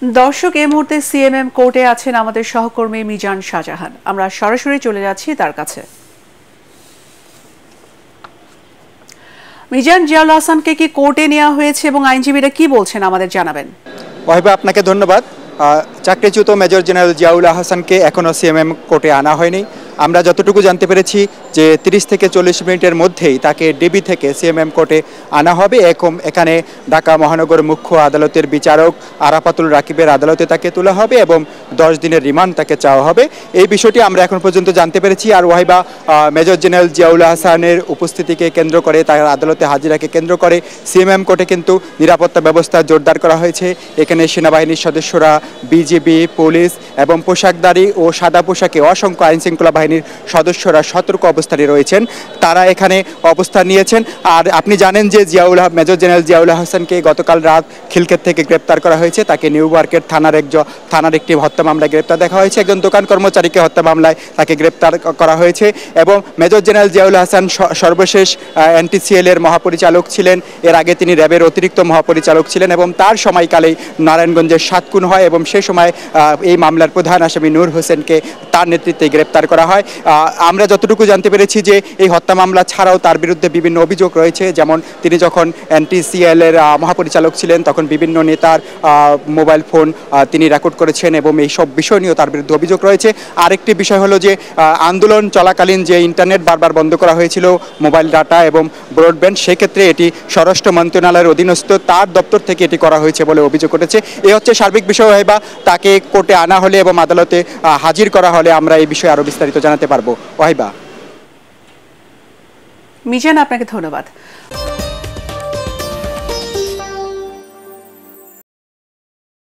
দর্শক, এই মুহূর্তে সিএমএম কোর্টে আছেন আমাদের সহকর্মী মিজান শাহজাহান। আমরা সরাসরি চলে যাচ্ছি তার কাছে। মিজান, জিয়াউল হাসানকে কি কোর্টে নেওয়া হয়েছে এবং আইনজীবীরা কি বলছেন আমাদের জানাবেন। ওয়াহিবা, আপনাকে ধন্যবাদ। চাকরিচ্যুত মেজর জেনারেল জিয়াউল হাসানকে এখনও সিএমএম কোর্টে আনা হয়নি। আমরা যতটুকু জানতে পেরেছি যে 30 থেকে 40 মিনিটের মধ্যেই তাকে ডিবি থেকে সিএমএম কোর্টে আনা হবে। এখানে ঢাকা মহানগর মুখ্য আদালতের বিচারক আরাফাতুল রাকিবের আদালতে তাকে তোলা হবে এবং 10 দিনের রিমান্ড তাকে চাওয়া হবে। এই বিষয়টি আমরা এখন পর্যন্ত জানতে পেরেছি। আর ওয়াহিবা, মেজর জেনারেল জিয়াউল হাসানের উপস্থিতিকে কেন্দ্র করে, তার আদালতে হাজিরাকে কেন্দ্র করে সিএমএম কোর্টে কিন্তু নিরাপত্তা ব্যবস্থা জোরদার করা হয়েছে। এখানে সেনাবাহিনীর সদস্যরা, বিজিবি, পুলিশ এবং পোশাকধারী ও সাদা পোশাকে অসংখ্য আইনশৃঙ্খলা বাহিনীর সদস্যরা সতর্ক অবস্থানে রয়েছেন। তারা এখানে অবস্থান নিয়েছেন। আর আপনি জানেন যে মেজর জেনারেল জিয়াউল হাসানকে গতকাল রাত খিলক্ষেত থেকে গ্রেপ্তার করা হয়েছে। তাকে নিউ মার্কেট থানার একটি হত্যা মামলায় গ্রেপ্তার দেখা হয়েছে। একজন দোকান কর্মচারীকে হত্যা মামলায় তাকে গ্রেপ্তার করা হয়েছে। এবং মেজর জেনারেল জিয়াউল হাসান সর্বশেষ এনটিসিএল এর মহাপরিচালক ছিলেন। এর আগে তিনি র্যাবের অতিরিক্ত মহাপরিচালক ছিলেন এবং তার সময়কালেই নারায়ণগঞ্জের 7 খুন হয় এবং সেই সময় এই মামলার প্রধান আসামি নূর হোসেনকে তার নেতৃত্বে গ্রেপ্তার করা হয়। আমরা যতটুকু জানতে পেরেছি যে এই হত্যা মামলা ছাড়াও তার বিরুদ্ধে বিভিন্ন অভিযোগ রয়েছে। যেমন তিনি যখন এনটিসিএল এর মহাপরিচালক ছিলেন তখন বিভিন্ন নেতার মোবাইল ফোন তিনি রেকর্ড করেছেন এবং এই সব বিষয় নিয়েও তার বিরুদ্ধে অভিযোগ রয়েছে। আরেকটি বিষয় হলো যে আন্দোলন চলাকালীন যে ইন্টারনেট বারবার বন্ধ করা হয়েছিল, মোবাইল ডাটা এবং ব্রডব্যান্ড, সেক্ষেত্রে এটি স্বরাষ্ট্র মন্ত্রণালয়ের অধীনস্থ তার দপ্তর থেকে এটি করা হয়েছে বলে অভিযোগ উঠেছে। এ হচ্ছে সার্বিক বিষয়। বা তাকে কোর্টে আনা হলে এবং আদালতে হাজির করা হলে আমরা এই বিষয়ে আরো বিস্তারিত জানাতে পারবো। ওয়াহিবা। মিজান, আপনাকে ধন্যবাদ।